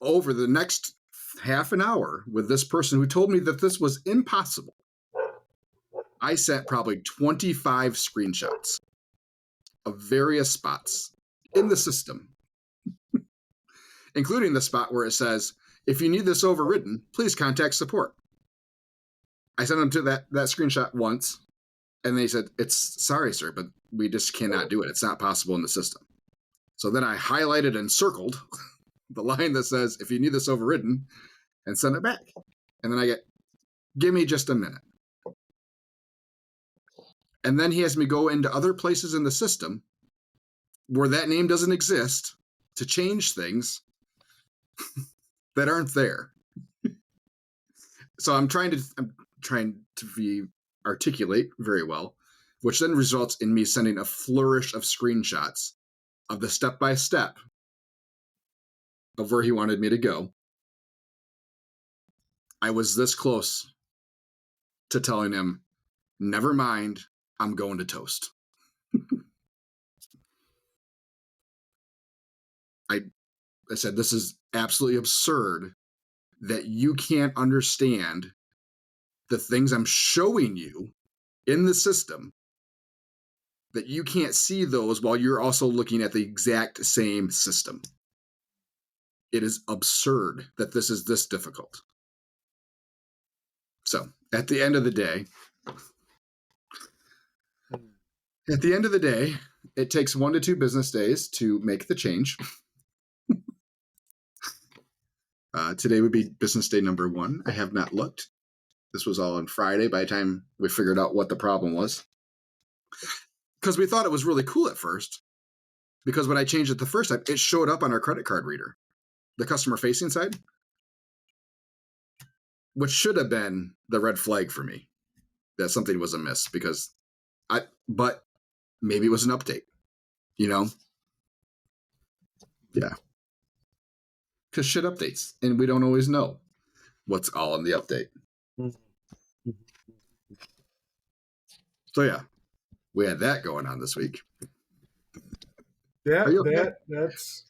over the next half an hour with this person who told me that this was impossible, I sent probably 25 screenshots of various spots in the system, including the spot where it says, if you need this overridden, please contact support. I sent them to that screenshot once, and they said, it's sorry, sir, but we just cannot do it. It's not possible in the system. So then I highlighted and circled the line that says, if you need this overridden, and send it back. And then I get, give me just a minute. And then he has me go into other places in the system where that name doesn't exist to change things that aren't there. So I'm trying to be articulate very well, which then results in me sending a flourish of screenshots of the step-by-step of where he wanted me to go. I was this close to telling him, never mind, I'm going to Toast. I said, this is absolutely absurd that you can't understand the things I'm showing you in the system, that you can't see those while you're also looking at the exact same system. It is absurd that this is this difficult. So at the end of the day, it takes 1 to 2 business days to make the change. Today would be business day number 1. I have not looked. This was all on Friday by the time we figured out what the problem was. Because we thought it was really cool at first. Because when I changed it the first time, it showed up on our credit card reader, the customer facing side, which should have been the red flag for me that something was amiss, but maybe it was an update, Yeah. Because shit updates, and we don't always know what's all in the update. So yeah, we had that going on this week. Yeah, that's.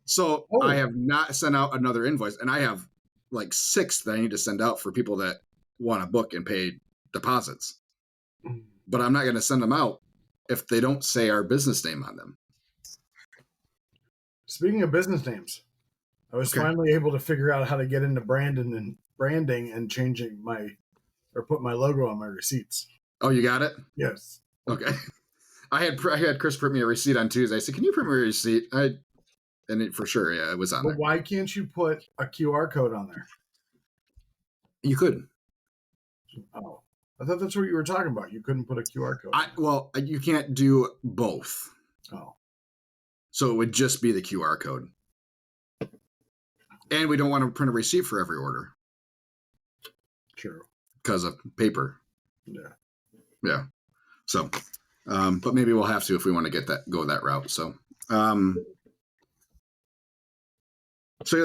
So I have not sent out another invoice, and I have like 6 that I need to send out for people that want to book and pay deposits. But I'm not going to send them out if they don't say our business name on them. Speaking of business names, I was finally able to figure out how to get into branding and changing put my logo on my receipts. Oh, you got it? Yes. Okay. I had Chris print me a receipt on Tuesday. I said, "Can you print me a receipt?" For sure, yeah, it was on there. But why can't you put a QR code on there? You couldn't. Oh, I thought that's what you were talking about. You couldn't put a QR code. You can't do both. Oh. So it would just be the QR code. And we don't want to print a receipt for every order. True. Because of paper. Yeah. Yeah. So, but maybe we'll have to if we want to go that route. So, yeah,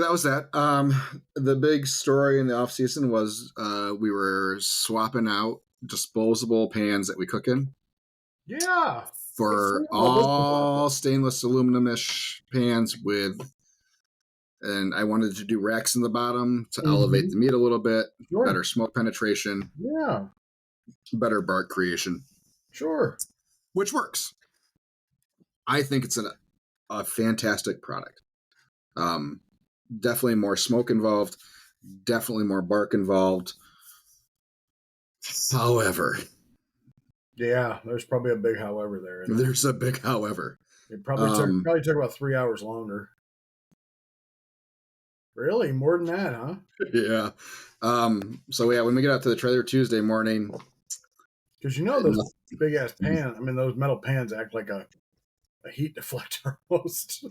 that was that. The big story in the off season was we were swapping out disposable pans that we cook in. Yeah. For all stainless aluminum-ish pans and I wanted to do racks in the bottom to elevate the meat a little bit, better smoke penetration. Yeah. Better bark creation. Sure. Which works. I think it's a fantastic product. Definitely more smoke involved. Definitely more bark involved. However. Yeah, there's probably a big however there. There's a big however. It probably took about 3 hours longer. Really? More than that, huh? Yeah. So yeah, when we get out to the trailer Tuesday morning. Because those big ass pans, those metal pans act like a heat deflector almost.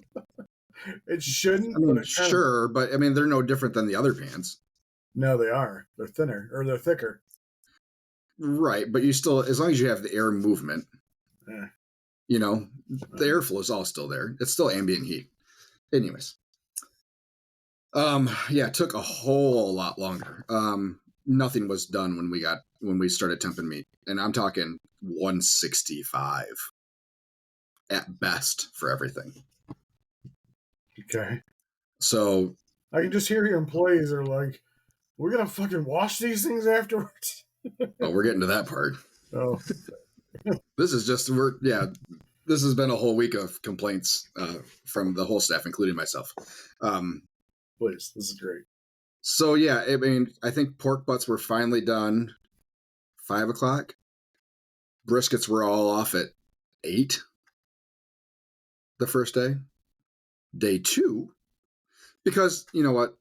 It shouldn't. Sure, but they're no different than the other pans. No, they are. They're thinner, or they're thicker. Right, but you still, as long as you have the air movement, the airflow is all still there. It's still ambient heat. Anyways. Yeah, it took a whole lot longer. Nothing was done when we started temping meat. And I'm talking 165 at best for everything. Okay. So I can just hear your employees are like, "We're gonna fucking wash these things afterwards." Oh, we're getting to that part. Oh, This is just this has been a whole week of complaints from the whole staff, including myself. please, this is great. So yeah, I mean, I think pork butts were finally done 5 o'clock. Briskets were all off at 8 the first day. Day 2, because you know what?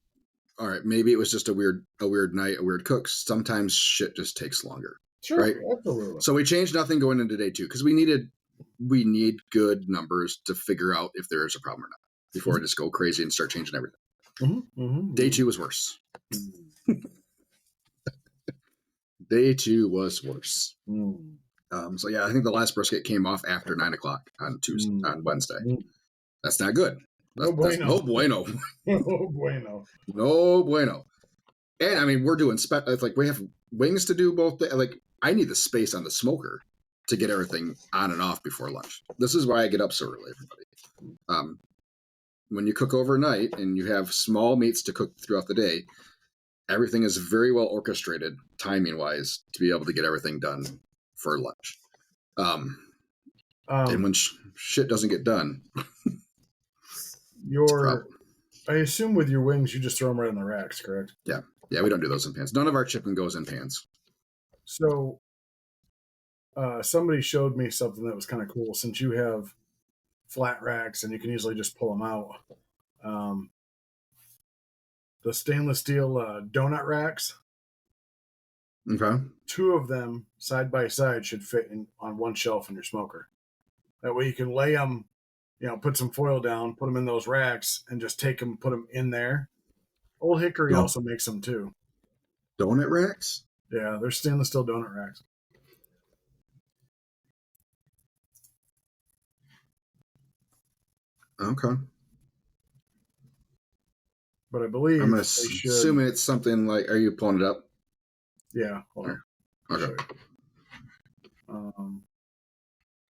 All right, maybe it was just a weird night, a weird cook. Sometimes shit just takes longer. Sure, right? absolutely. So we changed nothing going into day 2 because we need good numbers to figure out if there is a problem or not before I just go crazy and start changing everything. Day 2 was worse. Day 2 was worse. So yeah, I think the last brisket came off after 9 o'clock on Wednesday. That's not good. That's no bueno. No bueno. No bueno. And I mean, we're doing it's like we have wings to do both. Like I need the space on the smoker to get everything on and off before lunch. This is why I get up so early, everybody. When you cook overnight and you have small meats to cook throughout the day, everything is very well orchestrated timing wise to be able to get everything done for lunch. And when shit doesn't get done, I assume with your wings, you just throw them right in the racks, correct? Yeah, we don't do those in pans. None of our chicken goes in pans. So, somebody showed me something that was kind of cool. Since you have flat racks and you can easily just pull them out, the stainless steel donut racks. Okay. 2 of them side by side should fit on one shelf in your smoker. That way you can lay them, put some foil down, put them in those racks, and just take them, put them in there. Old Hickory also makes them too. Donut racks? Yeah, they're stainless steel donut racks. Okay. But I believe I'm assuming it's something like. Are you pulling it up? Yeah. Hold on. Okay.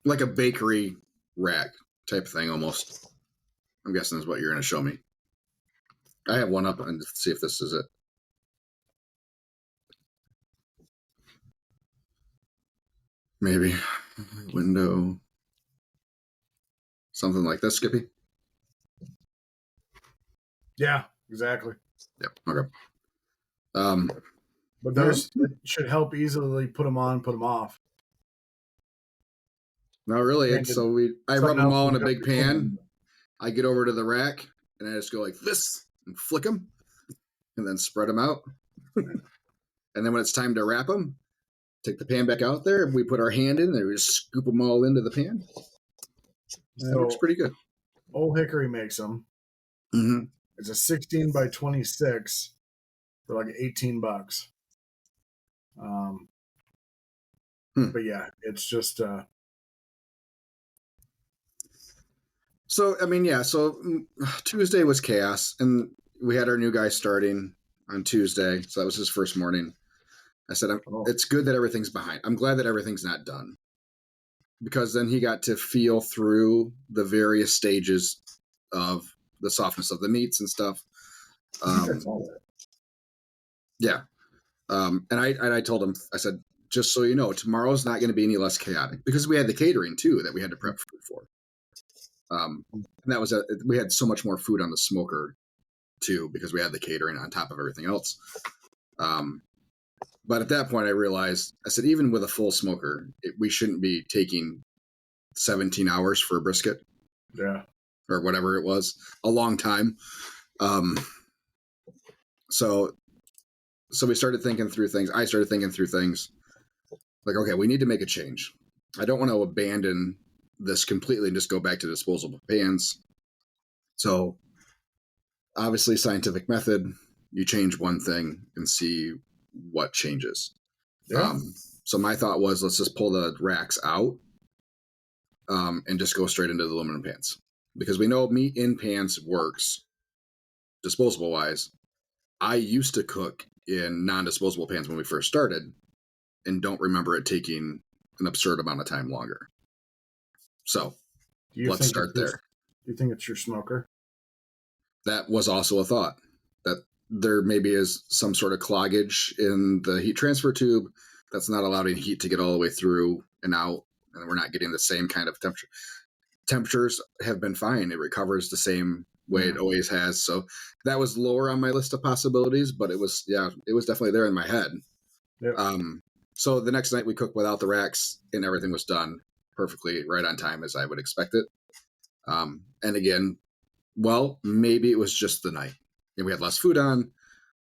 Like a bakery rack type of thing, almost. I'm guessing is what you're going to show me. I have one up and see if this is it. Maybe window, something like this, Skippy. Yeah, exactly. Yep. Okay. But those should help easily put them on, put them off. No, really. I rub them all in a big pan. I get over to the rack and I just go like this and flick them, and then spread them out. And then when it's time to wrap them, take the pan back out there. We put our hand in there. We just scoop them all into the pan. That looks pretty good. Old Hickory makes them. Mm-hmm. It's a 16 by 26 for like $18. But yeah, it's just. So I mean, yeah. So Tuesday was chaos, and we had our new guy starting on Tuesday. So that was his first morning. I said, it's good that everything's behind. I'm glad that everything's not done, because then he got to feel through the various stages of the softness of the meats and stuff. Yeah. And I told him, I said, just so you know, tomorrow's not going to be any less chaotic, because we had the catering too that we had to prep food for. And that was we had so much more food on the smoker too, because we had the catering on top of everything else. But at that point I realized, I said, even with a full smoker, we shouldn't be taking 17 hours for a brisket. Yeah. Or whatever it was, a long time. So we started thinking through things. I started thinking through things like, okay, we need to make a change. I don't want to abandon this completely and just go back to disposable pans. So obviously, scientific method, you change one thing and see what changes. Yeah. So my thought was, let's just pull the racks out and just go straight into the aluminum pans, because we know meat in pans works disposable wise. I used to cook in non-disposable pans when we first started, and don't remember it taking an absurd amount of time longer. So let's start there. Do you think it's your smoker? That was also a thought. there maybe is some sort of cloggage in the heat transfer tube that's not allowing heat to get all the way through and out, and we're not getting the same kind of temperature. Temperatures have been fine. It recovers the same way it always has. So that was lower on my list of possibilities, but it was definitely there in my head. Yep. So the next night we cooked without the racks, and everything was done perfectly right on time as I would expect it. And again, well, maybe it was just the night, and we had less food on,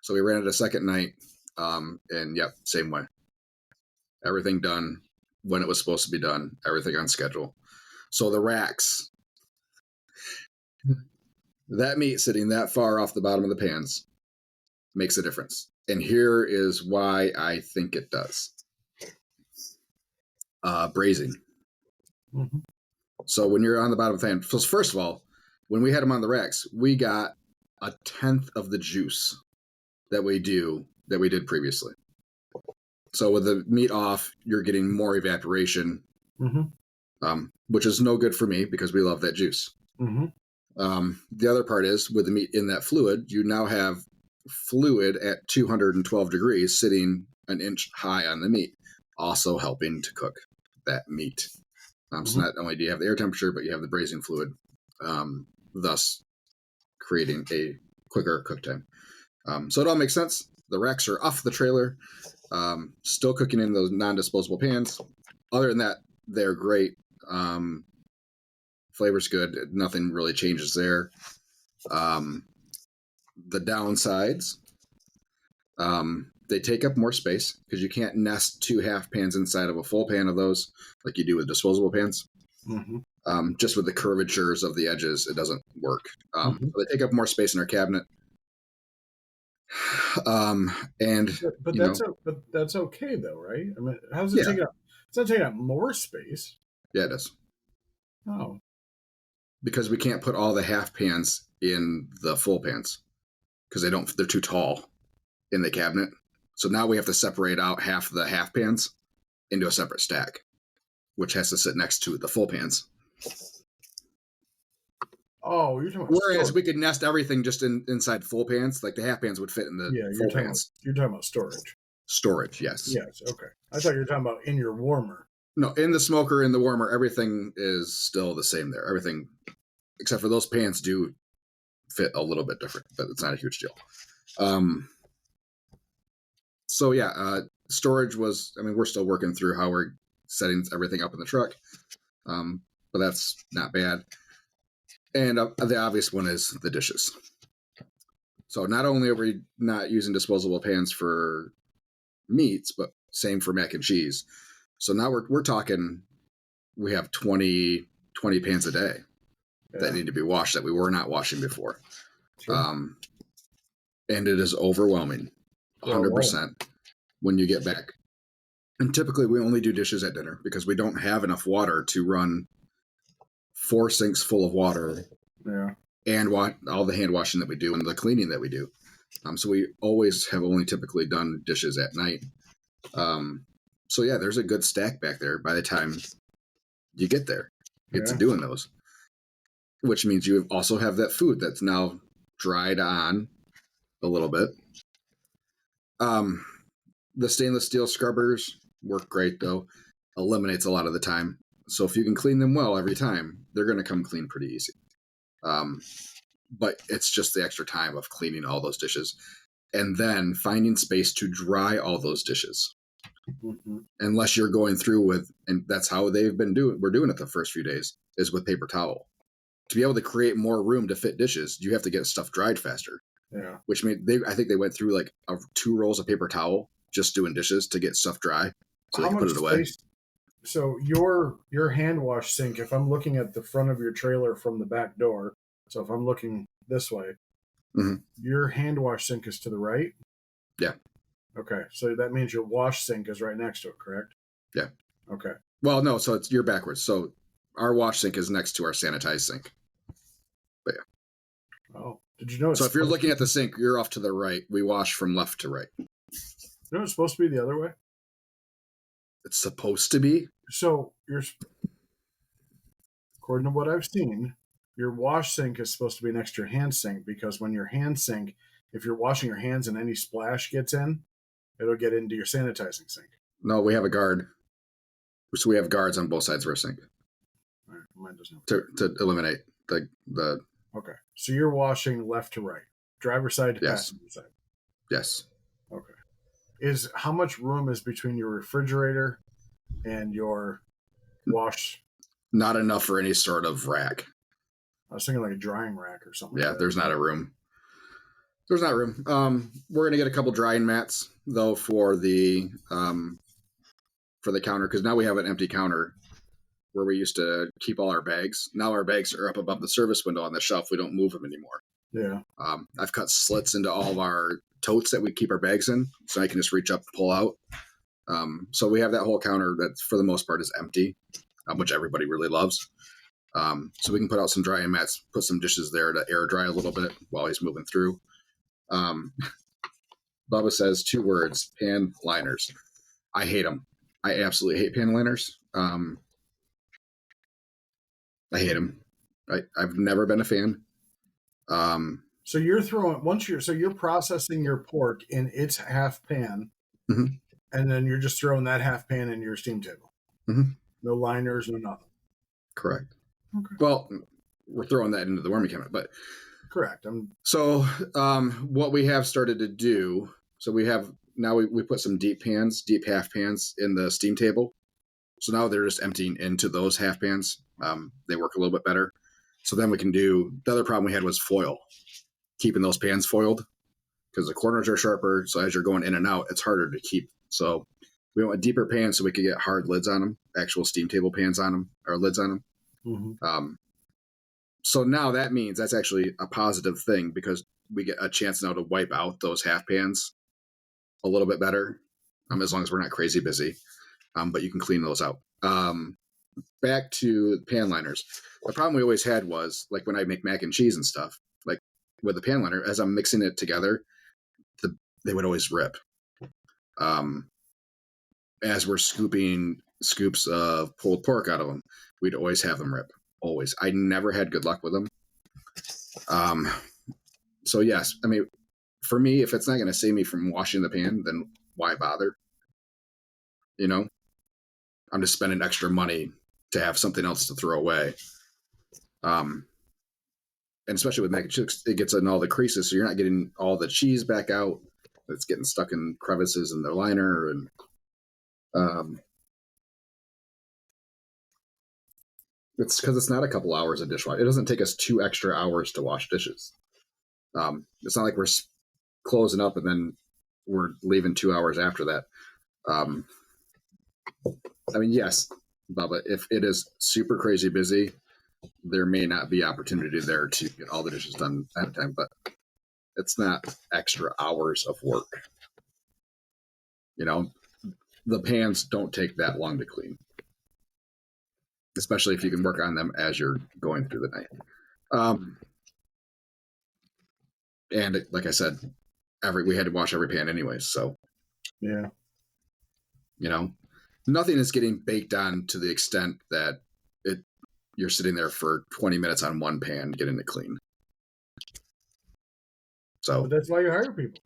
so we ran it a second night. And yep, same way. Everything done when it was supposed to be done. Everything on schedule. So the racks, that meat sitting that far off the bottom of the pans makes a difference. And here is why I think it does. Braising. Mm-hmm. So when you're on the bottom of the pan, so first of all, when we had them on the racks, we got 1/10 of the juice that we did previously. So with the meat off, you're getting more evaporation, which is no good for me because we love that juice. The other part is with the meat in that fluid, you now have fluid at 212 degrees sitting an inch high on the meat, also helping to cook that meat. So not only do you have the air temperature, but you have the braising fluid, thus creating a quicker cook time. So it all makes sense. The racks are off the trailer, still cooking in those non-disposable pans. Other than that, they're great. Flavor's good. Nothing really changes there. The downsides, they take up more space because you can't nest 2 half pans inside of a full pan of those like you do with disposable pans. Just with the curvatures of the edges, it doesn't work. So they take up more space in our cabinet. But that's okay though, right? I mean, how's it taking up? It's not taking up more space. Yeah, it does. Oh, because we can't put all the half pans in the full pans because they're too tall in the cabinet. So now we have to separate out half the half pans into a separate stack, which has to sit next to the full pans. Oh, you're talking about Whereas storage. we could nest everything just inside full pans, like the half pans would fit in the full pans. You're talking about storage. Storage, yes. Yes, okay. I thought you were talking about in your warmer. No, in the smoker, in the warmer, everything is still the same there. Everything, except for those pans, do fit a little bit different, but it's not a huge deal. So yeah, storage was. I mean, we're still working through how we're setting everything up in the truck, but that's not bad. And the obvious one is the dishes. So not only are we not using disposable pans for meats, but same for mac and cheese. So now we're talking. We have 20 pans a day that need to be washed that we were not washing before. Sure. And it is overwhelming, 100% when you get back. And typically we only do dishes at dinner because we don't have enough water to run 4 sinks full of water. Yeah. And all the hand washing that we do and the cleaning that we do. So we always have only typically done dishes at night. So yeah, there's a good stack back there by the time you get there. It's doing those. Which means you also have that food that's now dried on a little bit. The stainless steel scrubbers work great, though. Eliminates a lot of the time. So if you can clean them well every time, they're going to come clean pretty easy. But it's just the extra time of cleaning all those dishes. And then finding space to dry all those dishes. Unless you're going through with, and that's how we're doing it the first few days, is with paper towel. To be able to create more room to fit dishes, you have to get stuff dried faster. Yeah. Which made I think they went through like 2 rolls of paper towel just doing dishes to get stuff dry, so they can put it away. So your hand wash sink, if I'm looking at the front of your trailer from the back door, so if I'm looking this way, your hand wash sink is to the right? Yeah. Okay, so that means your wash sink is right next to it, correct? Yeah. Okay. Well, no, so you're backwards. So our wash sink is next to our sanitized sink. But yeah. Oh, did you know? So if you're looking at the sink, you're off to the right. We wash from left to right. You know it's supposed to be the other way? It's supposed to be. So according to what I've seen, your wash sink is supposed to be next to your hand sink because when your hand sink if you're washing your hands and any splash gets in, it'll get into your sanitizing sink. No, we have a guard. So we have guards on both sides of our sink. All right, mine doesn't. To eliminate the. Okay, so you're washing left to right, driver's side to passenger side. Yes. Okay. Is how much room is between your refrigerator and your wash? Not enough for any sort of rack. I was thinking like a drying rack or something. Yeah, like there's not a room. There's not room. We're gonna get a couple drying mats though for the counter, because now we have an empty counter where we used to keep all our bags. Now our bags are up above the service window on the shelf. We don't move them anymore. Yeah. I've cut slits into all of our totes that we keep our bags in, so I can just reach up and pull out. So we have that whole counter that, for the most part, is empty, which everybody really loves. So we can put out some drying mats, put some dishes there to air dry a little bit while he's moving through. Bubba says 2 words: pan liners. I hate them. I absolutely hate pan liners. I hate them. I've never been a fan. So you're you're processing your pork in its half pan, mm-hmm. and then you're just throwing that half pan in your steam table. Mm-hmm. No liners, no nothing. Correct. Okay. Well, we're throwing that into the warming cabinet, but correct. So what we have started to do, so we put some deep half pans in the steam table. So now they're just emptying into those half pans. They work a little bit better. So then we can do, the other problem we had was foil, keeping those pans foiled, because the corners are sharper. So as you're going in and out, it's harder to keep. So we went deeper pans so we could get hard lids on them, actual steam table pans on them, or lids on them. Mm-hmm. So now that means that's actually a positive thing, because we get a chance now to wipe out those half pans a little bit better, as long as we're not crazy busy. But you can clean those out. Back to pan liners. The problem we always had was, like, when I make mac and cheese and stuff, like with the pan liner, as I'm mixing it together, they would always rip. As we're scooping scoops of pulled pork out of them, we'd always have them rip. Always. I never had good luck with them. So yes, I mean, for me, if it's not going to save me from washing the pan, then why bother? You know, I'm just spending extra money to have something else to throw away. And especially with mac and cheese, it gets in all the creases, so you're not getting all the cheese back out. It's getting stuck in crevices in the liner, and it's because it's not a couple hours of dishwashing. It doesn't take us 2 extra hours to wash dishes. It's not like we're closing up and then we're leaving 2 hours after that. I mean, yes, Bubba, if it is super crazy busy, there may not be opportunity there to get all the dishes done at a time, but it's not extra hours of work. You know, the pans don't take that long to clean, especially if you can work on them as you're going through the night. And like I said, we had to wash every pan anyways, so yeah, you know, nothing is getting baked on to the extent that you're sitting there for 20 minutes on one pan getting it clean. So but that's why you hire people.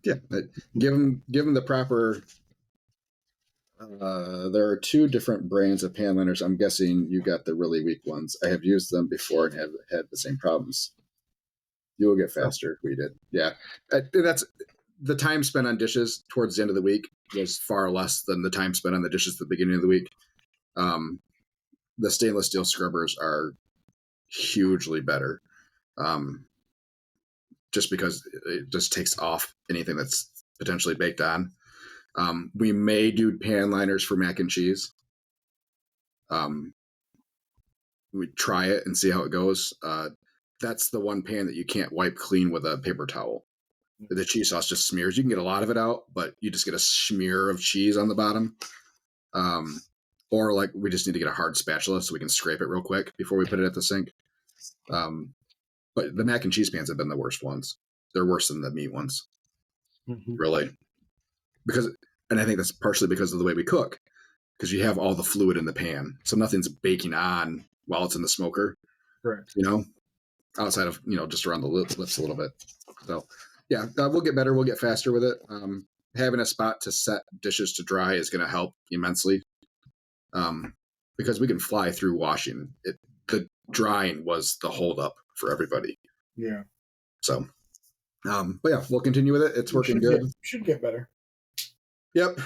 Yeah, give them the proper. There are 2 different brands of pan liners. I'm guessing you got the really weak ones. I have used them before and have had the same problems. You will get faster. We did. Yeah. That's the time spent on dishes towards the end of the week was far less than the time spent on the dishes at the beginning of the week. The stainless steel scrubbers are hugely better. Just because it just takes off anything that's potentially baked on. We may do pan liners for mac and cheese. We try it and see how it goes. That's the one pan that you can't wipe clean with a paper towel. The cheese sauce just smears. You can get a lot of it out, but you just get a smear of cheese on the bottom. Or like we just need to get a hard spatula so we can scrape it real quick before we put it at the sink. But the mac and cheese pans have been the worst ones. They're worse than the meat ones, really. And I think that's partially because of the way we cook, because you have all the fluid in the pan, so nothing's baking on while it's in the smoker. Correct. You know, outside of, just around the lips a little bit. So yeah, we'll get better. We'll get faster with it. Having a spot to set dishes to dry is going to help immensely. Because we can fly through washing. The drying was the holdup for everybody. Yeah. So, but yeah, we'll continue with it. It's working good. Should get better. Yep.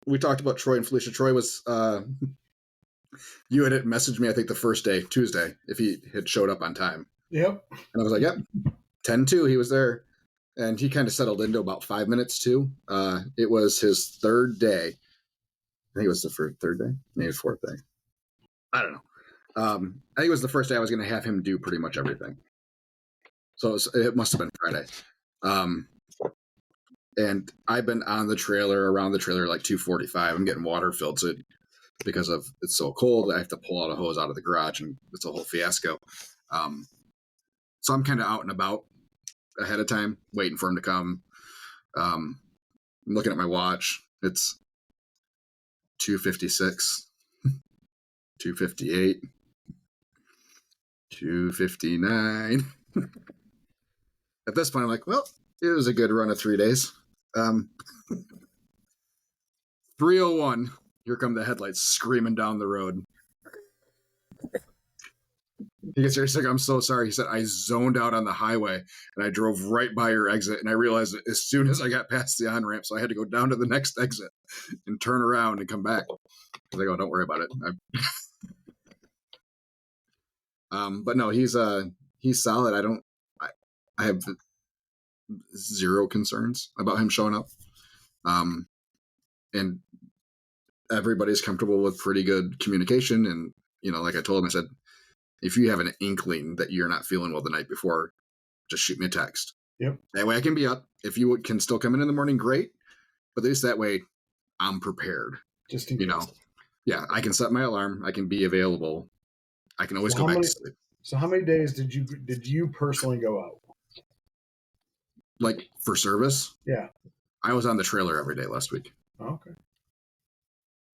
We talked about Troy and Felicia. Troy was, you had messaged me, I think the first day, Tuesday, if he had showed up on time. Yep. And I was like, yep, 10-2, he was there. And he kind of settled into about 5 minutes too. It was his third day. I think it was the third day, maybe it was fourth day. I don't know. I think it was the first day I was going to have him do pretty much everything. So it must have been Friday. And I've been on the trailer, around the trailer, like 2:45. I'm getting water filled. So because it's so cold, I have to pull out a hose out of the garage, and it's a whole fiasco. So I'm kind of out and about ahead of time, waiting for him to come. I'm looking at my watch. It's 2:56, 2:58, 2:59. At this point, I'm like, well, it was a good run of 3 days. 3:01. Here come the headlights screaming down the road. He gets here, he's like, I'm so sorry. He said, I zoned out on the highway and I drove right by your exit. And I realized it as soon as I got past the on-ramp. So I had to go down to the next exit and turn around and come back. I was like, oh, don't worry about it. But no, he's solid. I have zero concerns about him showing up. And everybody's comfortable with pretty good communication. And, like I told him, I said, if you have an inkling that you're not feeling well the night before, just shoot me a text. Yep. That way I can be up. If you can still come in the morning, great. But at least that way I'm prepared. Just in case. Yeah, I can set my alarm. I can be available. I can always go back to sleep. So how many days did you personally go out? Like for service? Yeah. I was on the trailer every day last week. Oh, okay.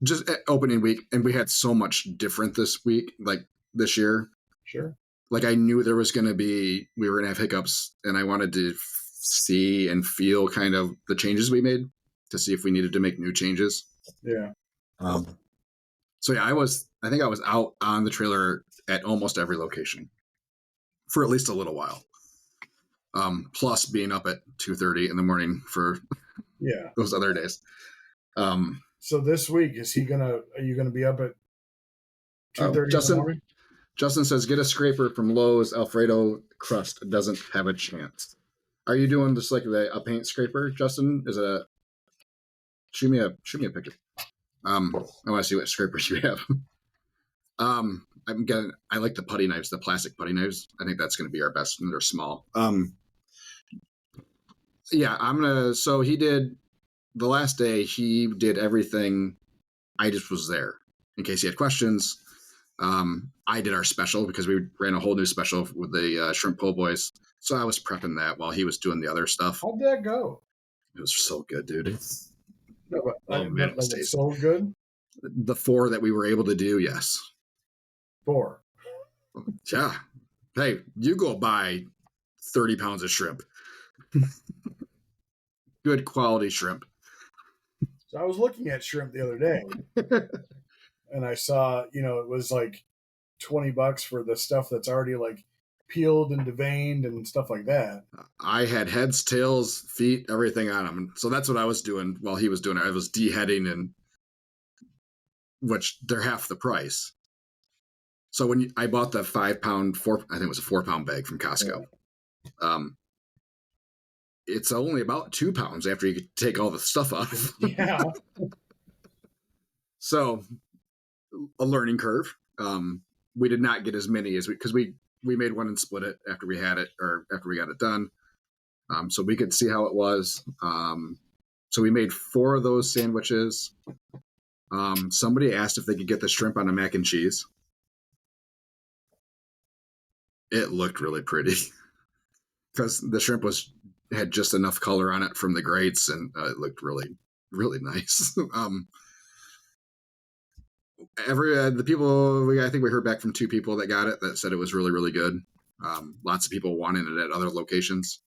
Just at opening week. And we had so much different this week, like this year. Sure. Like I knew we were going to have hiccups, and I wanted to see and feel kind of the changes we made to see if we needed to make new changes. Yeah. So yeah, I think I was out on the trailer at almost every location for at least a little while. Plus being up at 2:30 in the morning for those other days. So this week, are you gonna be up at 2:30 in the morning? Justin says, get a scraper from Lowe's. Alfredo crust doesn't have a chance. Are you doing just like a paint scraper, Justin? Shoot me a picture. I want to see what scrapers you have. I like the putty knives, the plastic putty knives. I think that's going to be our best, and they're small. Yeah, so he did, the last day, he did everything. I just was there in case he had questions. I did our special because we ran a whole new special with the shrimp po' boys. So I was prepping that while he was doing the other stuff. How'd that go? It was so good, dude. No, but man, it's so good. The 4 that we were able to do, yes. 4. Yeah. Hey, you go buy 30 pounds of shrimp. Good quality shrimp. So I was looking at shrimp the other day, and I saw, it was like $20 for the stuff that's already like peeled and deveined and stuff like that. I had heads, tails, feet, everything on them. So that's what I was doing while he was doing it. I was deheading, and which they're half the price. So when I bought the 5 pound, I think it was a 4 pound bag from Costco. Yeah. It's only about 2 pounds after you take all the stuff off. Yeah. So a learning curve. We did not get as many because we made one and split it after we had it, or after we got it done. So we could see how it was. So we made 4 of those sandwiches. Somebody asked if they could get the shrimp on a mac and cheese. It looked really pretty because the shrimp had just enough color on it from the grates, and it looked really, really nice. the people I think we heard back from 2 people that got it that said it was really, really good. Lots of people wanted it at other locations.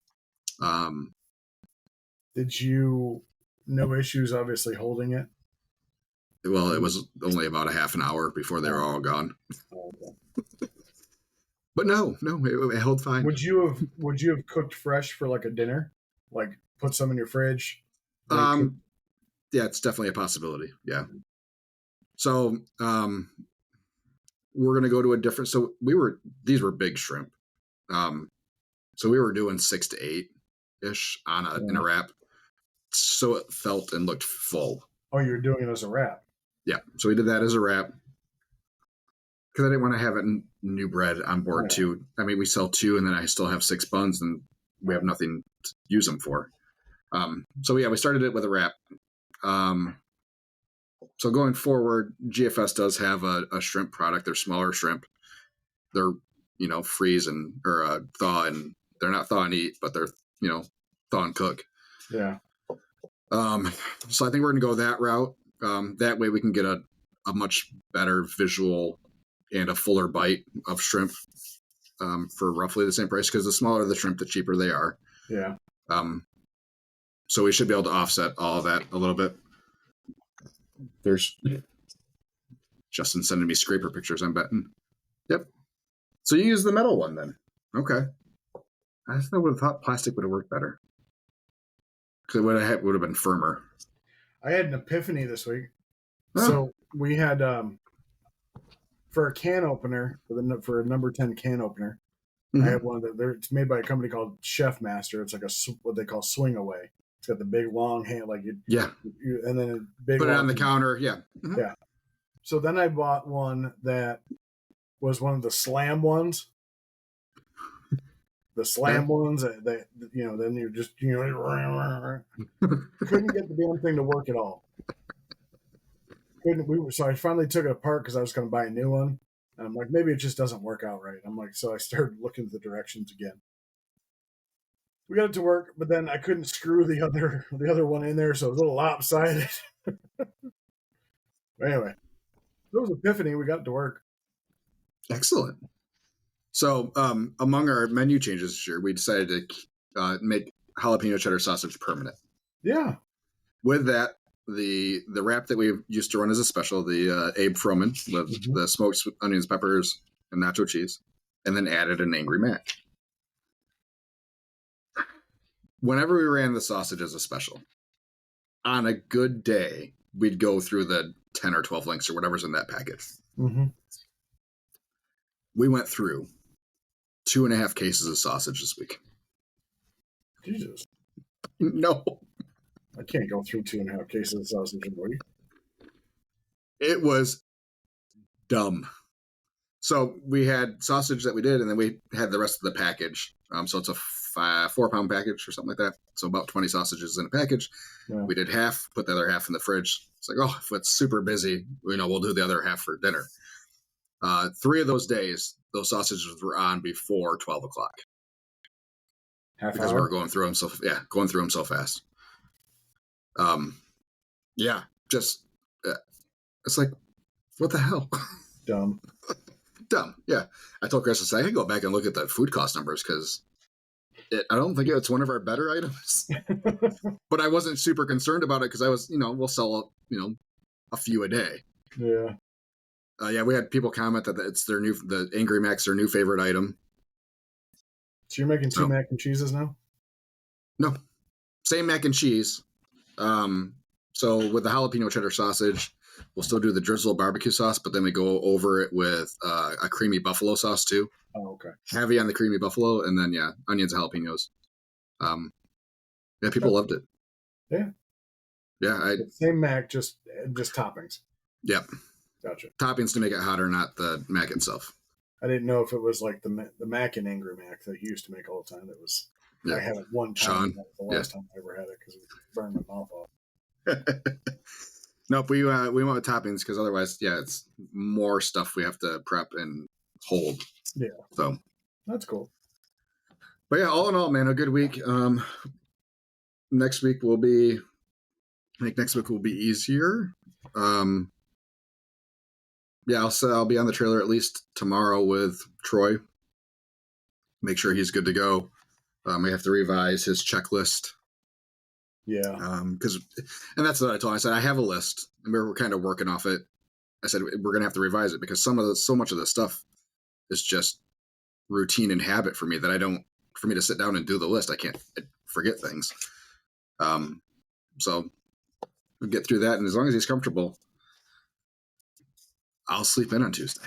Did you no issues obviously holding it? Well, it was only about a half an hour before they were all gone. Oh, okay. But no, it held fine. Would you have cooked fresh for like a dinner? Like put some in your fridge? Yeah, it's definitely a possibility. Yeah. So we're gonna go to a different. So these were big shrimp. So we were doing 6 to 8 ish in a wrap. So it felt and looked full. Oh, you were doing it as a wrap. Yeah. So we did that as a wrap because I didn't want to have it new bread on board too. I mean, we sell 2, and then I still have 6 buns, and we have nothing to use them for. So yeah, we started it with a wrap. So going forward, GFS does have a shrimp product. They're smaller shrimp. They're freeze or thaw, and they're not thaw and eat, but they're thaw and cook. Yeah. So I think we're gonna go that route. That way we can get a much better visual and a fuller bite of shrimp for roughly the same price, because the smaller the shrimp, the cheaper they are. Yeah. So we should be able to offset all of that a little bit. There's Justin sending me scraper pictures, I'm betting. Yep. So you use the metal one then. Okay. I would have thought plastic would have worked better. Because it would have been firmer. I had an epiphany this week. Oh. So we had for a can opener, for a number 10 can opener, I had one it's made by a company called Chef Master. It's like what they call swing away. It's got the big long hand, like and then a big. Put it on the counter, yeah. Mm-hmm. Yeah. So then I bought one that was one of the slam ones. The slam ones that then you just couldn't get the damn thing to work at all. So I finally took it apart because I was going to buy a new one. And I'm like, maybe it just doesn't work out right. I'm like, so I started looking at the directions again. We got it to work, but then I couldn't screw the other one in there, so it was a little lopsided. Anyway, it was epiphany. We got it to work. Excellent. So among our menu changes this year, we decided to make jalapeno cheddar sausage permanent. Yeah. With that, the wrap that we used to run as a special, the Abe Froman with the smoked onions, peppers, and nacho cheese, and then added an Angry Mac. Whenever we ran the sausage as a special, on a good day, we'd go through the 10 or 12 links or whatever's in that package. Mm-hmm. We went through 2.5 cases of sausage this week. Jesus. No. I can't go through 2.5 cases of sausage in a week. It was dumb. So we had sausage that we did, and then we had the rest of the package. So it's a 4-pound package or something like that. So about 20 sausages in a package. Yeah. We did half, put the other half in the fridge. It's like, if it's super busy, we'll do the other half for dinner. 3 of those days, those sausages were on before 12 o'clock. Because we were going through them so fast. It's like, what the hell? Dumb. Yeah. I told Chris, I could go back and look at the food cost numbers because I don't think it's one of our better items. But I wasn't super concerned about it because I was, we'll sell, a few a day. Yeah. We had people comment that it's the Angry Mac's their new favorite item. So you're making 2 mac and cheeses now? No. Same mac and cheese. So with the jalapeno cheddar sausage, we'll still do the drizzle barbecue sauce, but then we go over it with a creamy buffalo sauce too. Oh, okay. Heavy on the creamy buffalo, and then onions and jalapenos. People loved it. Yeah. Yeah. Same mac, just toppings. Yep. Gotcha. Toppings to make it hotter, not the mac itself. I didn't know if it was like the mac and Angry Mac that he used to make all the time. That was I had it one time. Sean. That was the last time I ever had it because it burned my mouth off. Nope, we went with toppings because otherwise, it's more stuff we have to prep and hold. Yeah. So that's cool. But all in all, man, a good week. Next week will be easier. Yeah, I'll be on the trailer at least tomorrow with Troy. Make sure he's good to go. We have to revise his checklist. Yeah. And that's what I told him. I said, I have a list and we're kind of working off it. I said, we're going to have to revise it because so much of the stuff is just routine and habit for me that for me to sit down and do the list, I forget things. So we'll get through that. And as long as he's comfortable, I'll sleep in on Tuesday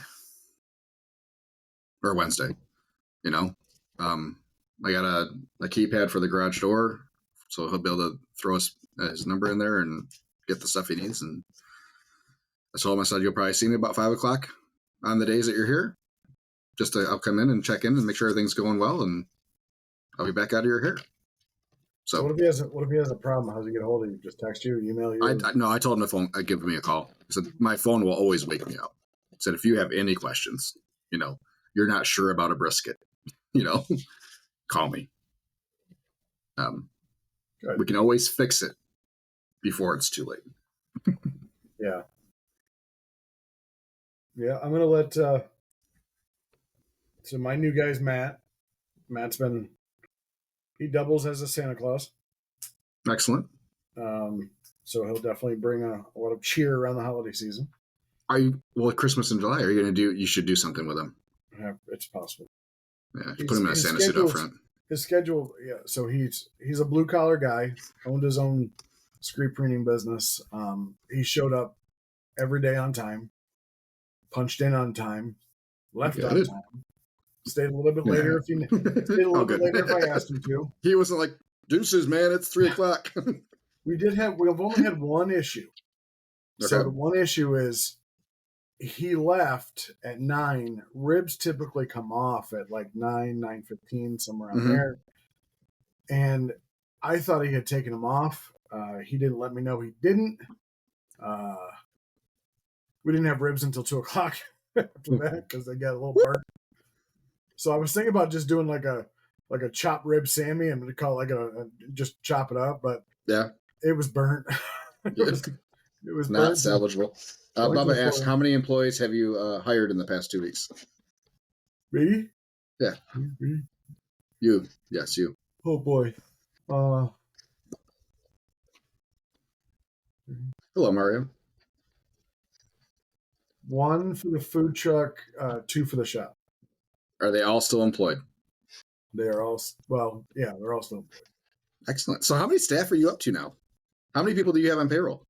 or Wednesday, you know. I got a keypad for the garage door, so he'll be able to throw his number in there and get the stuff he needs. And I told him, I said, you'll probably see me about 5:00 on the days that you're here. I'll come in and check in and make sure everything's going well, and I'll be back out of your hair. So what if he has a problem? How does he get a hold of you? Just text you, email you? No, I told him the phone. I'd give me a call. I said my phone will always wake me up. I said if you have any questions, you're not sure about a brisket, call me. We can always fix it before it's too late. Yeah. Yeah, I'm gonna let. So my new guy's Matt. He doubles as a Santa Claus. Excellent. So he'll definitely bring a lot of cheer around the holiday season. Christmas in July, are you going to you should do something with him. Yeah, it's possible. Yeah, put him in a Santa suit up front. His schedule, yeah. So he's a blue collar guy, owned his own screen printing business. He showed up every day on time, punched in on time, left on time, stayed a little bit later if I asked him to. He wasn't like, deuces, man, it's 3:00. We've only had one issue. Okay. So the one issue is he left at 9. Ribs typically come off at like 9:15, somewhere around there. And I thought he had taken them off. He didn't let me know he didn't. We didn't have ribs until 2:00 after that because they got a little burnt. So I was thinking about just doing like a chopped rib Sammy and to call it just chop it up, but yeah, it was burnt. It was not salvageable. Bubba asked, how many employees have you hired in the past 2 weeks? Me? Yeah. Me? You. Yes, you. Oh, boy. Hello, Mario. 1 for the food truck, 2 for the shop. Are they all still employed? They are all, well, yeah, they're all still employed. Excellent. So how many staff are you up to now? How many people do you have on payroll?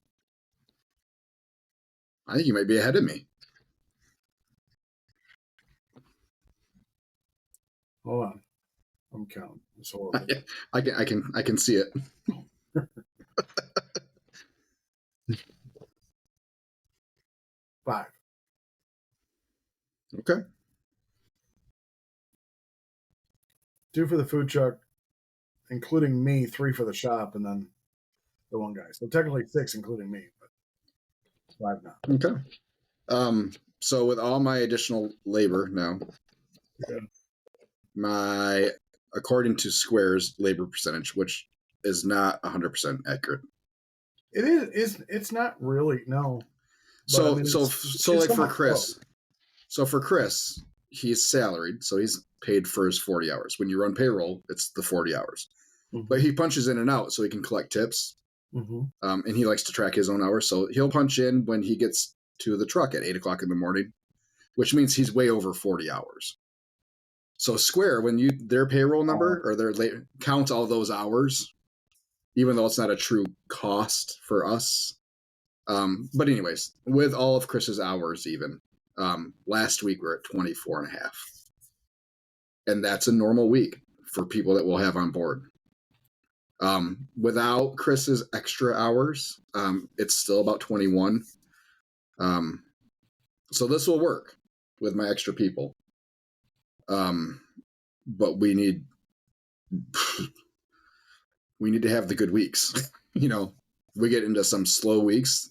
I think you might be ahead of me. Hold on. I'm counting. It's horrible. I can see it. 5. Okay. 2 for the food truck, including me, 3 for the shop, and then the one guy. So technically 6, including me, but 5 now. Okay. So with all my additional labor now, my, according to Square's labor percentage, which is not 100% accurate. It is. It's not really, no. So like for Chris, for Chris, he's salaried, so he's paid for his 40 hours. When you run payroll, it's the 40 hours. Mm-hmm. But he punches in and out so he can collect tips. Mm-hmm. And he likes to track his own hours. So he'll punch in when he gets to the truck at 8:00 in the morning, which means he's way over 40 hours. So Square, when their payroll number or their counts all those hours, even though it's not a true cost for us. But anyways, with all of Chris's hours, even last week we're at 24 and a half. And that's a normal week for people that we'll have on board. Without Chris's extra hours, it's still about 21. So this will work with my extra people. But we need to have the good weeks. We get into some slow weeks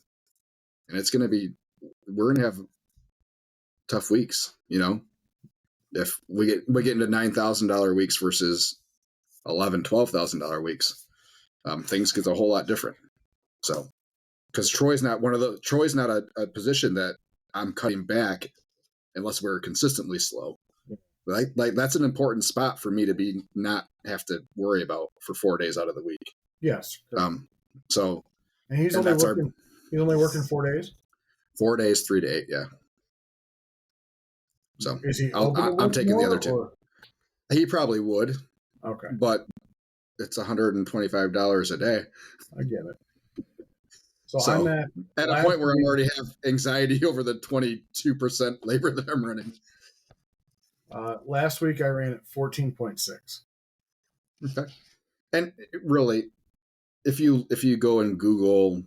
and we're going to have tough weeks, if we get into $9,000 weeks versus $11,000, $12,000 weeks, things get a whole lot different. So, because Troy's not a position that I'm cutting back unless we're consistently slow. Like that's an important spot for me to be not have to worry about for 4 days out of the week. Yes. So and he's only working. He's only working 4 days. 4 days, 3 to 8. Yeah. So is he? I'm taking the other two. Or? He probably would. Okay. But it's $125 a day. I get it. So I'm at a point where I already have anxiety over the 22% labor that I'm running. Last week I ran at 14.6. Okay. And really, if you go and Google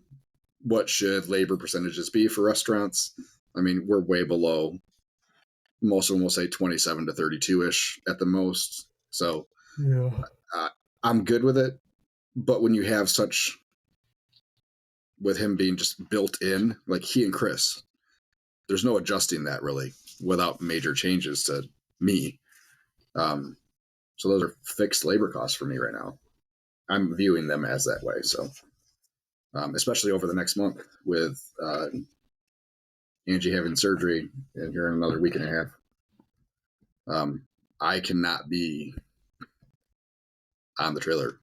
what should labor percentages be for restaurants, I mean, we're way below. Most of them will say 27 to 32-ish at the most. So yeah, I'm good with it. But when you have such, with him being just built in, like he and Chris, there's no adjusting that really without major changes to me. So those are fixed labor costs for me right now. I'm viewing them as that way. So, especially over the next month with Angie having surgery and here in another week and a half, I cannot be on the trailer.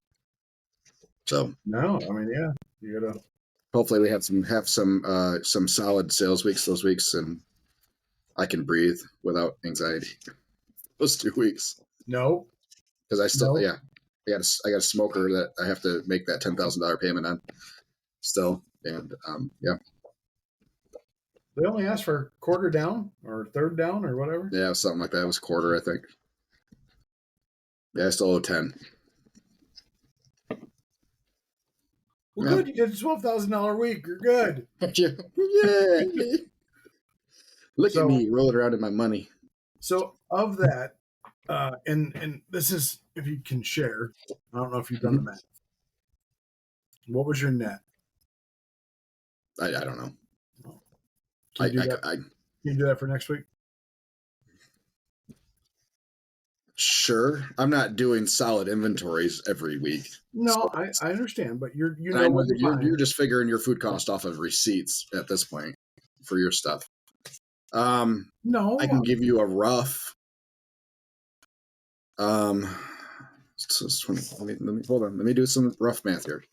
So no, I mean, yeah, you gotta. Hopefully we have some solid sales weeks those weeks, and I can breathe without anxiety those 2 weeks. No, because I still I got a smoker that I have to make that $10,000 payment on still, and yeah. They only asked for quarter down or third down or whatever. Yeah, something like that. It was quarter, I think. Yeah, I still owe 10. Well, good. You did a $12,000 week. You're good. Yay! Look at me rolling around in my money. So of that, and this is if you can share. I don't know if you've done the math. What was your net? I don't know. Can you do that for next week? Sure. I'm not doing solid inventories every week. No, I understand, but you're just figuring your food cost off of receipts at this point for your stuff. No, I can give you a rough. So 20, let me hold on. Let me do some rough math here.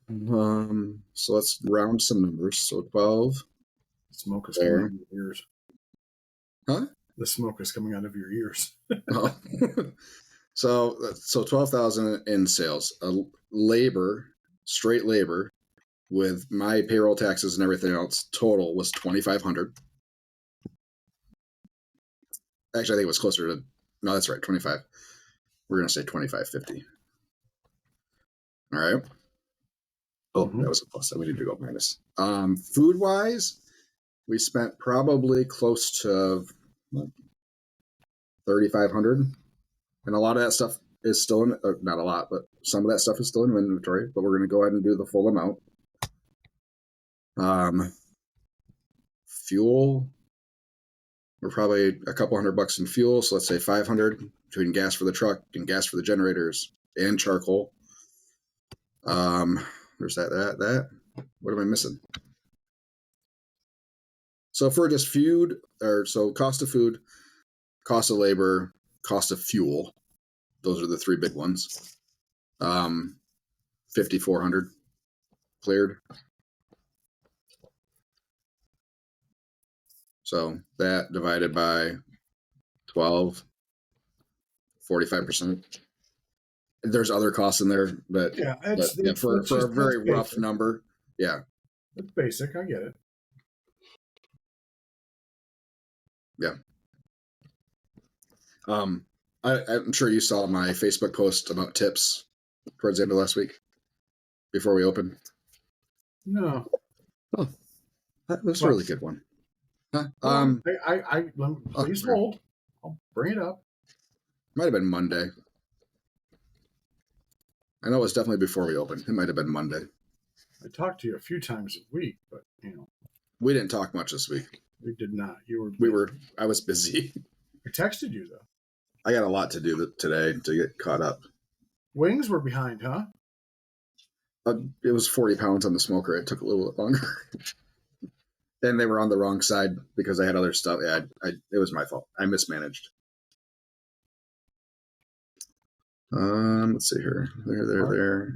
So let's round some numbers. So 12. Smoke is coming out of your ears. Huh? The smoke is coming out of your ears. Oh. So 12,000 in sales. Labor, straight labor, with my payroll taxes and everything else, total was 2,500. Actually, I think it was closer to. No, that's right, 25. We're gonna say 2,550. All right. Oh, that was a plus. So we need to go minus. Food wise, we spent probably close to 3,500, and a lot of that stuff is still in. Not a lot, but some of that stuff is still in inventory. But we're going to go ahead and do the full amount. Fuel, we're probably a couple $100 in fuel. So let's say 500 between gas for the truck and gas for the generators and charcoal. There's that. What am I missing? So for just food, cost of food, cost of labor, cost of fuel, those are the three big ones. 5,400 cleared. So that divided by 12, 45%. There's other costs in there, but for a very rough number, yeah. It's basic. I get it. Yeah. I'm sure you saw my Facebook post about tips towards the end of last week before we opened. No. Oh, that was a really good one. Huh? Please hold. I'll bring it up. Might have been Monday. I know it was definitely before we opened. It might have been Monday. I talked to you a few times a week, but we didn't talk much this week. We did not. I was busy. I texted you though. I got a lot to do today to get caught up. Wings were behind, huh? It was 40 pounds on the smoker. It took a little bit longer. And they were on the wrong side because I had other stuff. Yeah, it was my fault. I mismanaged. Let's see here. There.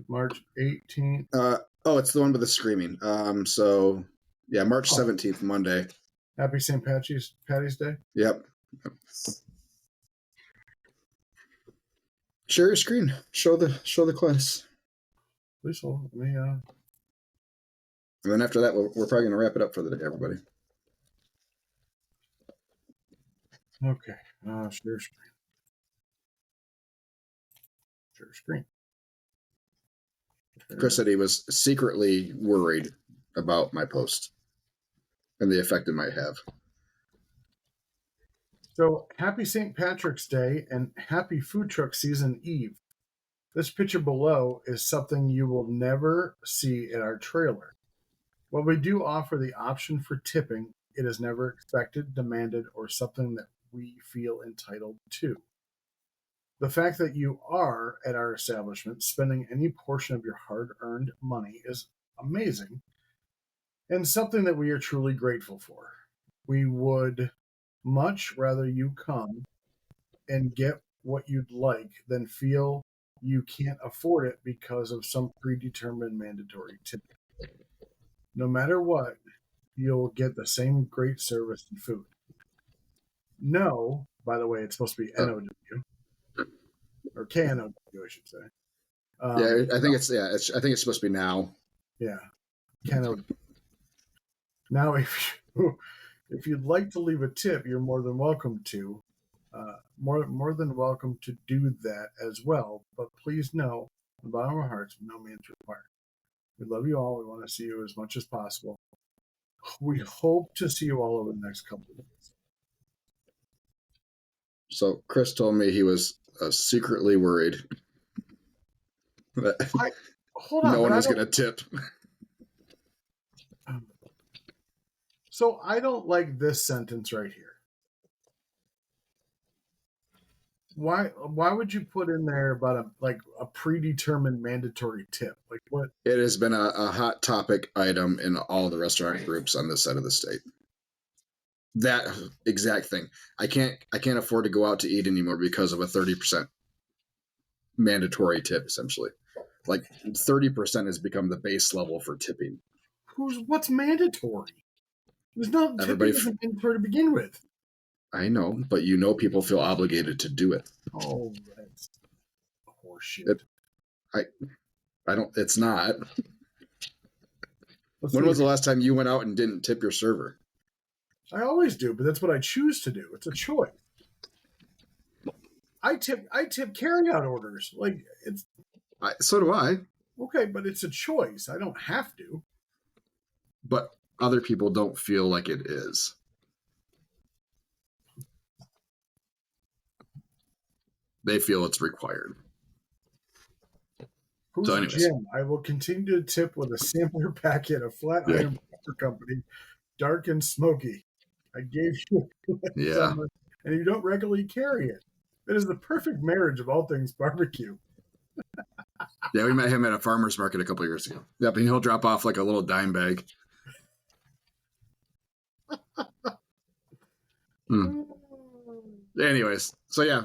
March 18th. It's the one with the screaming. So yeah, March 17th, Monday. Happy St. Patty's Day. Yep. Share your screen. Show the class. Please hold me. And then after that, we're probably going to wrap it up for the day, everybody. Okay. Share screen. Share screen. Chris said he was secretly worried about my post and the effect it might have. So, happy St. Patrick's Day and happy Food Truck Season Eve. This picture below is something you will never see at our trailer. While we do offer the option for tipping, it is never expected, demanded, or something that we feel entitled to. The fact that you are at our establishment spending any portion of your hard-earned money is amazing and something that we are truly grateful for. We would much rather you come and get what you'd like than feel you can't afford it because of some predetermined mandatory tip. No matter what, you'll get the same great service and food. No, by the way, it's supposed to be NOW or KNOW, I should say. I think it's supposed to be now. Yeah, KNOW. Now, if you'd like to leave a tip, you're more than welcome to. More than welcome to do that as well. But please know, from the bottom of our hearts, no means required. We love you all. We want to see you as much as possible. We hope to see you all over the next couple of days. So Chris told me he was secretly worried that no one was going to tip. So I don't like this sentence right here. Why would you put in there about a predetermined mandatory tip? Like what? It has been a hot topic item in all the restaurant groups on this side of the state. That exact thing. I can't afford to go out to eat anymore because of a 30% mandatory tip, essentially. Like 30% has become the base level for tipping. What's mandatory? There's no tipping isn't mandatory to begin with. I know, but people feel obligated to do it. Oh, that's horseshit. I don't. It's not. When was the last time you went out and didn't tip your server? I always do, but that's what I choose to do. It's a choice. I tip carryout orders. Like it's. So do I. Okay, but it's a choice. I don't have to. But other people don't feel like it is. They feel it's required. Who's Jim? I will continue to tip with a sampler packet of flat iron pepper company, dark and smoky. I gave you summer, and you don't regularly carry it. It is the perfect marriage of all things barbecue. Yeah, we met him at a farmer's market a couple of years ago. Yep, and he'll drop off like a little dime bag. Anyways, so yeah,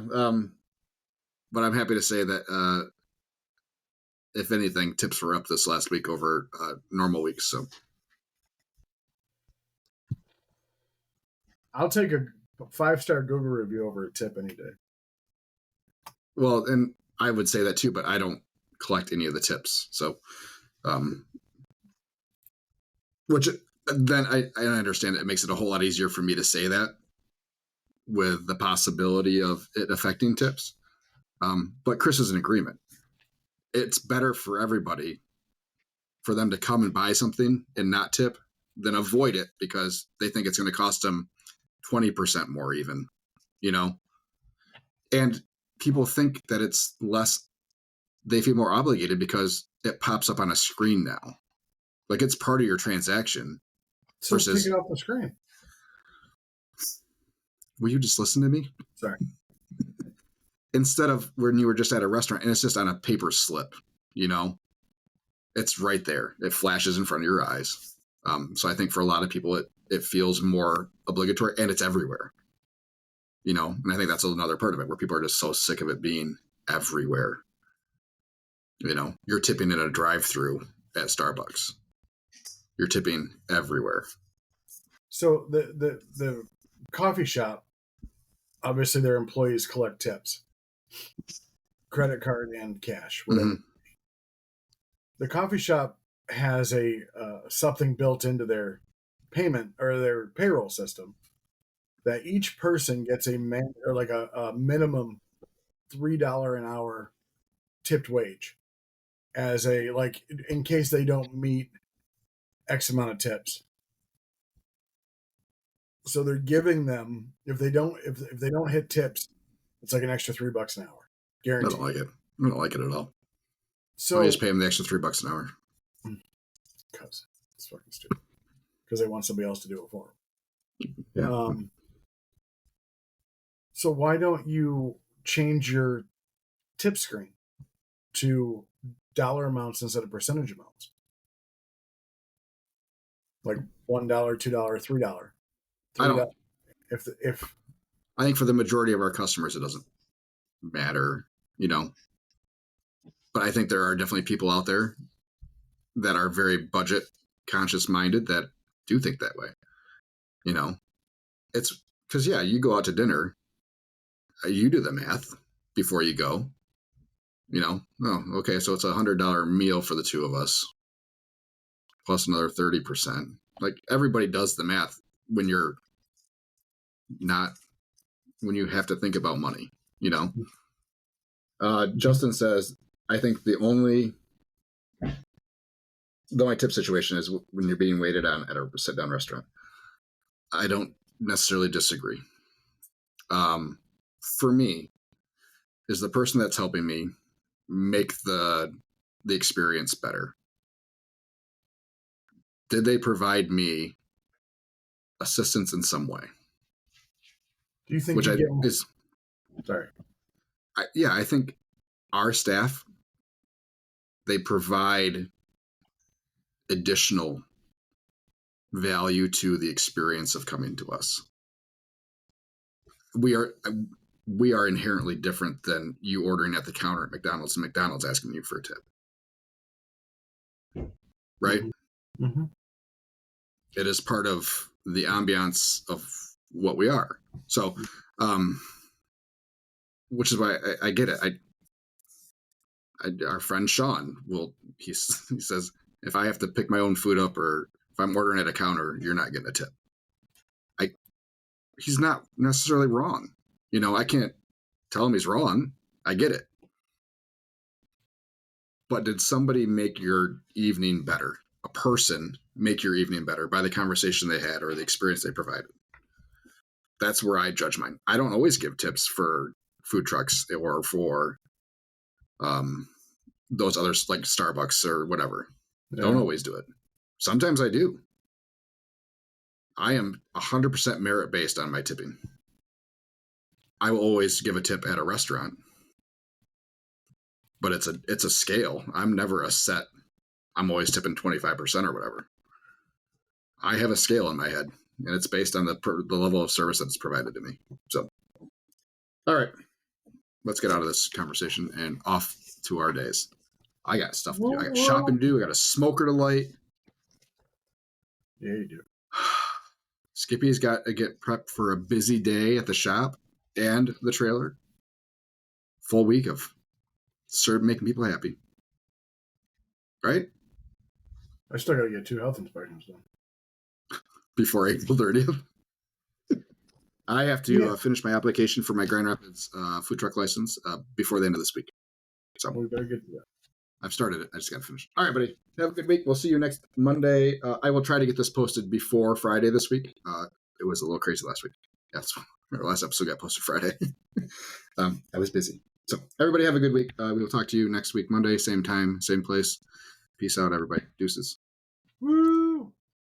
but I'm happy to say that if anything, tips were up this last week over normal weeks. So I'll take a 5-star Google review over a tip any day. Well, and I would say that too, but I don't collect any of the tips. So, which then I understand it makes it a whole lot easier for me to say that with the possibility of it affecting tips. But Chris is in agreement. It's better for everybody for them to come and buy something and not tip than avoid it because they think it's going to cost them 20% more even, and people think that it's less, they feel more obligated because it pops up on a screen now. Like it's part of your transaction. So take it off the screen. Will you just listen to me? Sorry. Instead of when you were just at a restaurant and it's just on a paper slip, it's right there. It flashes in front of your eyes. So I think for a lot of people, it feels more obligatory, and it's everywhere. And I think that's another part of it where people are just so sick of it being everywhere. You're tipping in a drive-through at Starbucks. You're tipping everywhere. So the coffee shop, obviously their employees collect tips, credit card and cash, whatever. Mm-hmm. The coffee shop has a something built into their payment or their payroll system that each person gets a minimum $3 an hour tipped wage as a in case they don't meet X amount of tips. So they're giving them if they don't hit tips, it's like an extra $3 an hour, guaranteed. I don't like it at all. So I just pay them the extra $3 an hour because it's fucking stupid. Because they want somebody else to do it for them. Yeah. So why don't you change your tip screen to dollar amounts instead of percentage amounts? Like $1, $2, $3. I don't. If I think for the majority of our customers, it doesn't matter, But I think there are definitely people out there that are very budget conscious minded that do think that way. It's because, you go out to dinner, you do the math before you go, okay, so it's $100 meal for the two of us plus another 30%. Like everybody does the math when you have to think about money, Justin says, I think the only tip situation is when you're being waited on at a sit down restaurant. I don't necessarily disagree. For me, is the person that's helping me make the experience better. Did they provide me assistance in some way? Do you think Sorry. I think our staff, they provide additional value to the experience of coming to us. We are inherently different than you ordering at the counter at McDonald's and McDonald's asking you for a tip. Right? Mm-hmm. It is part of the ambiance of what we are. So, which is why I get it. Our friend Sean he says, if I have to pick my own food up or if I'm ordering at a counter, you're not getting a tip. He's not necessarily wrong. I can't tell him he's wrong. I get it. But did somebody make your evening better? A person make your evening better by the conversation they had or the experience they provided? That's where I judge mine. I don't always give tips for food trucks or for those others like Starbucks or whatever. Yeah. Don't always do it. Sometimes I do. I am 100% merit based on my tipping. I will always give a tip at a restaurant, but it's a scale. I'm never a set. I'm always tipping 25% or whatever. I have a scale in my head, and it's based on the level of service that's provided to me. So, all right, let's get out of this conversation and off to our days. I got stuff to do. I got shopping to do. I got a smoker to light. Yeah, you do. Skippy's got to get prepped for a busy day at the shop and the trailer. Full week of making people happy. Right? I still got to get 2 health inspections done. Before April 30th. I have to finish my application for my Grand Rapids food truck license before the end of this week. So we better get to that. I've started it. I just got to finish. All right, buddy. Have a good week. We'll see you next Monday. I will try to get this posted before Friday this week. It was a little crazy last week. Yeah, our last episode got posted Friday. I was busy. So everybody have a good week. We will talk to you next week, Monday, same time, same place. Peace out, everybody. Deuces. Woo!